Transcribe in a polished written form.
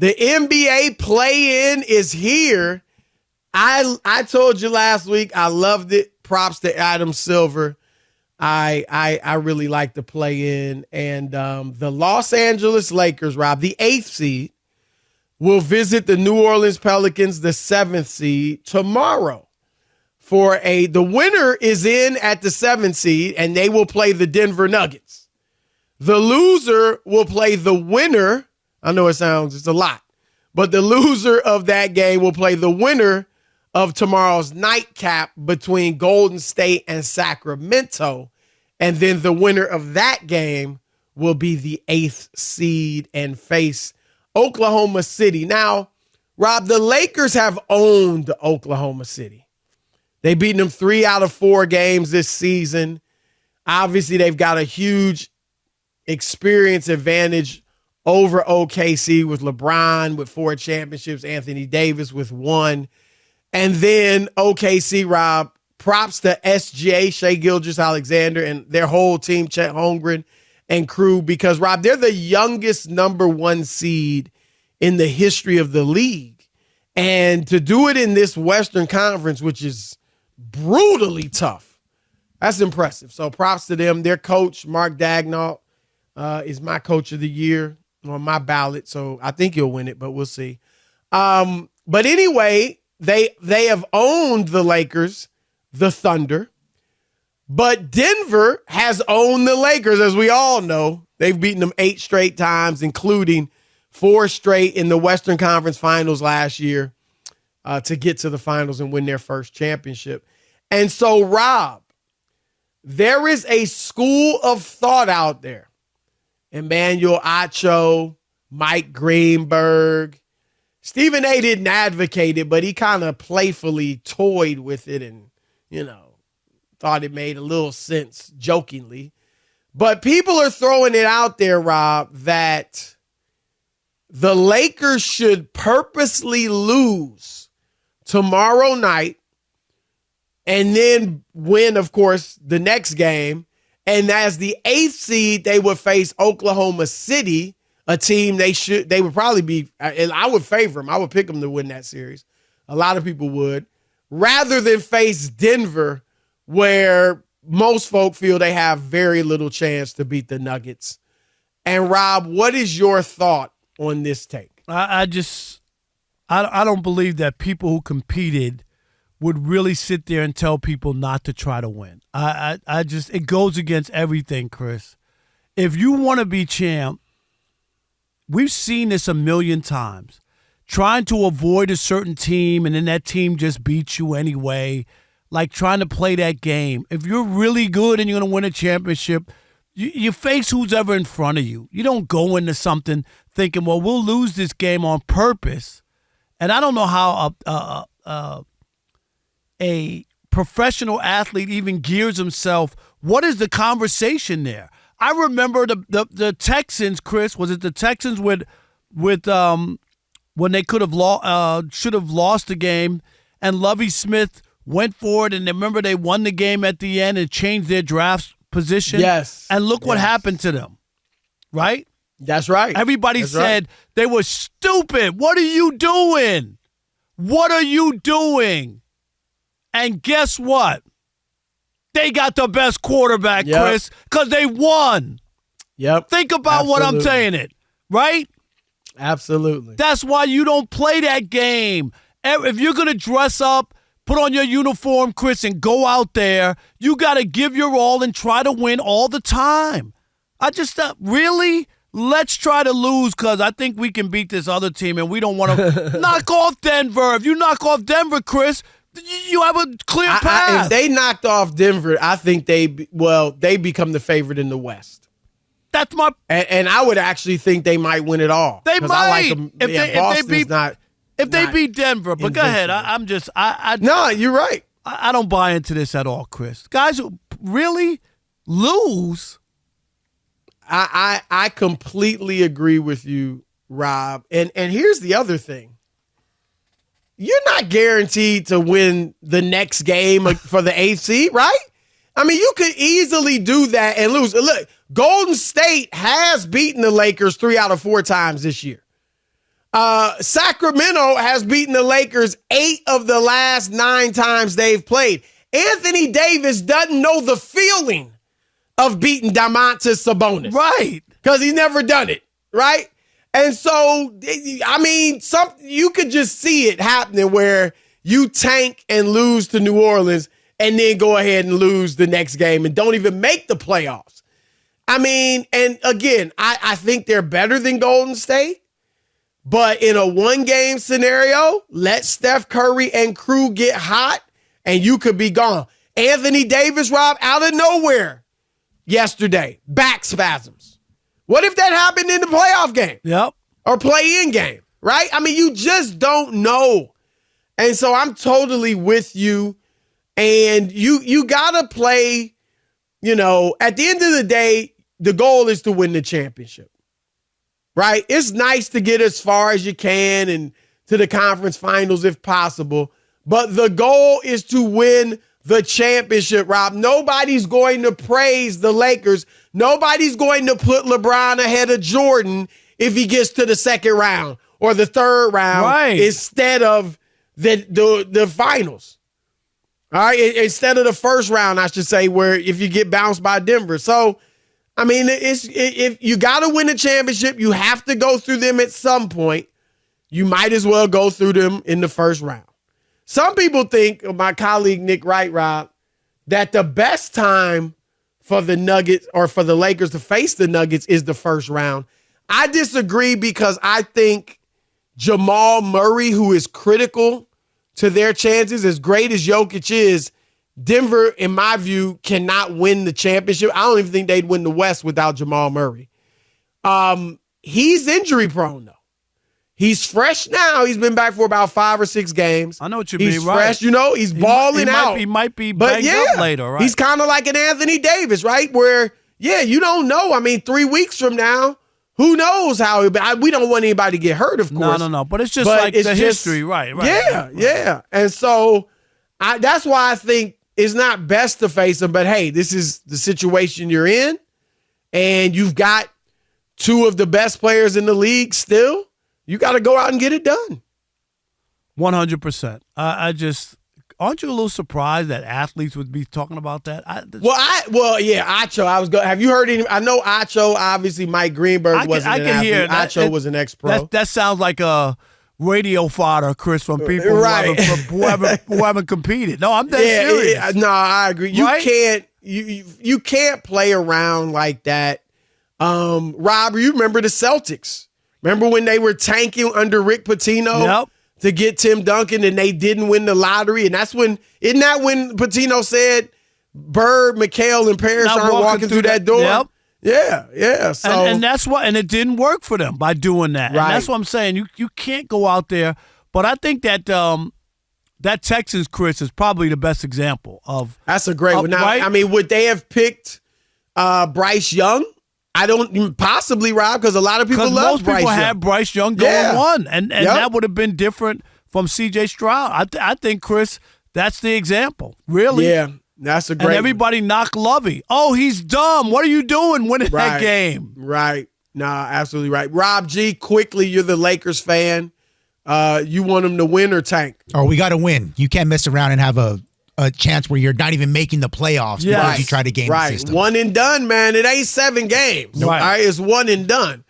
The NBA play-in is here. I told you last week I loved it. Props to Adam Silver. I really like the play-in. And the Los Angeles Lakers, Rob, the 8th seed, will visit the New Orleans Pelicans, the 7th seed, tomorrow. The winner is in at the 7th seed, and they will play the Denver Nuggets. The loser will play the winner. I know it's a lot, but the loser of that game will play the winner of tomorrow's nightcap between Golden State and Sacramento. And then the winner of that game will be the 8th seed and face Oklahoma City. Now, Rob, the Lakers have owned Oklahoma City. They've beaten them 3 out of 4 games this season. Obviously, they've got a huge experience advantage over OKC with LeBron with 4 championships, Anthony Davis with 1. And then OKC, Rob, props to SGA, Shai Gilgeous-Alexander, and their whole team, Chet Holmgren and crew, because, Rob, they're the youngest number 1 seed in the history of the league. And to do it in this Western Conference, which is brutally tough, that's impressive. So props to them. Their coach, Mark Daigneault, is my coach of the year on my ballot. So I think he'll win it, but we'll see. But anyway, they have owned the Lakers, the Thunder, but Denver has owned the Lakers, as we all know. They've beaten them 8 straight times, including 4 straight in the Western Conference Finals last year to get to the finals and win their first championship. And so, Rob, there is a school of thought out there. Emmanuel Acho, Mike Greenberg. Stephen A. didn't advocate it, but he kind of playfully toyed with it and, thought it made a little sense jokingly. But people are throwing it out there, Rob, that the Lakers should purposely lose tomorrow night and then win, of course, the next game. And as the 8th seed, they would face Oklahoma City, a team they would probably be, and I would favor them. I would pick them to win that series. A lot of people would, rather than face Denver, where most folk feel they have very little chance to beat the Nuggets. And Rob, what is your thought on this take? I don't believe that people who competed would really sit there and tell people not to try to win. It goes against everything, Chris. If you want to be champ, we've seen this a million times. Trying to avoid a certain team and then that team just beats you anyway, like trying to play that game. If you're really good and you're going to win a championship, you face who's ever in front of you. You don't go into something thinking, well, we'll lose this game on purpose. And I don't know how a professional athlete even gears himself. What is the conversation there? I remember the Texans, Chris. Was it the Texans with when they should have lost the game, and Lovie Smith went for it, and remember they won the game at the end and changed their draft position? Yes. And look what happened to them, right? That's right. Everybody said they were stupid. What are you doing? What are you doing? And guess what? They got the best quarterback, Chris, because they won. Yep. Think about what I'm saying it, right? Absolutely. That's why you don't play that game. If you're going to dress up, put on your uniform, Chris, and go out there, you got to give your all and try to win all the time. I just really, let's try to lose because I think we can beat this other team and we don't want to knock off Denver. If you knock off Denver, Chris, you have a clear path. If they knocked off Denver, I think they become the favorite in the West. That's my and I would actually think they might win it all. They might. I like them. If they beat Denver. But go ahead. No, you're right. I don't buy into this at all, Chris. Guys who really lose. I completely agree with you, Rob. And here's the other thing. You're not guaranteed to win the next game for the 8th seed, right? I mean, you could easily do that and lose. Look, Golden State has beaten the Lakers 3 out of 4 times this year. Sacramento has beaten the Lakers 8 of the last 9 times they've played. Anthony Davis doesn't know the feeling of beating Domantas Sabonis. Right. Because he's never done it, right? And so, I mean, you could just see it happening where you tank and lose to New Orleans and then go ahead and lose the next game and don't even make the playoffs. I mean, and again, I think they're better than Golden State. But in a one-game scenario, let Steph Curry and crew get hot, and you could be gone. Anthony Davis, Rob, out of nowhere yesterday, back spasms. What if that happened in the playoff game? Yep. Or play-in game, right? I mean, you just don't know. And so I'm totally with you. And you got to play, at the end of the day, the goal is to win the championship. Right? It's nice to get as far as you can and to the conference finals if possible. But the goal is to win the championship, Rob. Nobody's going to praise the Lakers. Nobody's going to put LeBron ahead of Jordan if he gets to the second round or the third round instead of the finals. All right? Instead of the first round, I should say, where if you get bounced by Denver. So, I mean, if you got to win a championship, you have to go through them at some point. You might as well go through them in the first round. Some people think, my colleague Nick Wright, Rob, that the best time for the Nuggets or for the Lakers to face the Nuggets is the first round. I disagree because I think Jamal Murray, who is critical to their chances, as great as Jokic is, Denver, in my view, cannot win the championship. I don't even think they'd win the West without Jamal Murray. He's injury prone, though. He's fresh now. He's been back for about 5 or 6 games. I know what you mean, He's fresh, he's balling out. He might be banged up later, right? He's kind of like an Anthony Davis, right? Where, you don't know. I mean, 3 weeks from now, who knows how we don't want anybody to get hurt, of course. No. But it's just like the history, right? Yeah. And so that's why I think it's not best to face them, but hey, this is the situation you're in, and you've got 2 of the best players in the league still. You got to go out and get it done. 100%. Aren't you a little surprised that athletes would be talking about that? Acho. Have you heard any? I know Acho. Obviously, Mike Greenberg wasn't an athlete. Hear Acho was an ex-pro. That sounds like a radio fodder, Chris, from people who haven't competed. No, I'm dead serious. No, I agree. You can't play around like that. Rob, you remember the Celtics? Remember when they were tanking under Rick Pitino to get Tim Duncan and they didn't win the lottery? And isn't that when Pitino said Bird, McHale, and Parrish aren't walking through that door? Yep. Yeah. So and that's why, and it didn't work for them by doing that. Right. And that's what I'm saying. You can't go out there. But I think that that Texans, Chris, is probably the best example of. That's a great one. Now, right? I mean, would they have picked Bryce Young? I don't possibly, Rob, because a lot of people love Bryce Young. Most people had Bryce Young going one, and that would have been different from C.J. Stroud. I think, Chris, that's the example. Really? Yeah, that's a great. And everybody knocked Lovey. Oh, he's dumb. What are you doing winning that game? Right. Nah, absolutely right. Rob G, quickly, you're the Lakers fan. You want them to win or tank? Oh, we got to win. You can't mess around and have a chance where you're not even making the playoffs because you try to game the system. One and done, man. It ain't 7 games. Right. All right, it's one and done.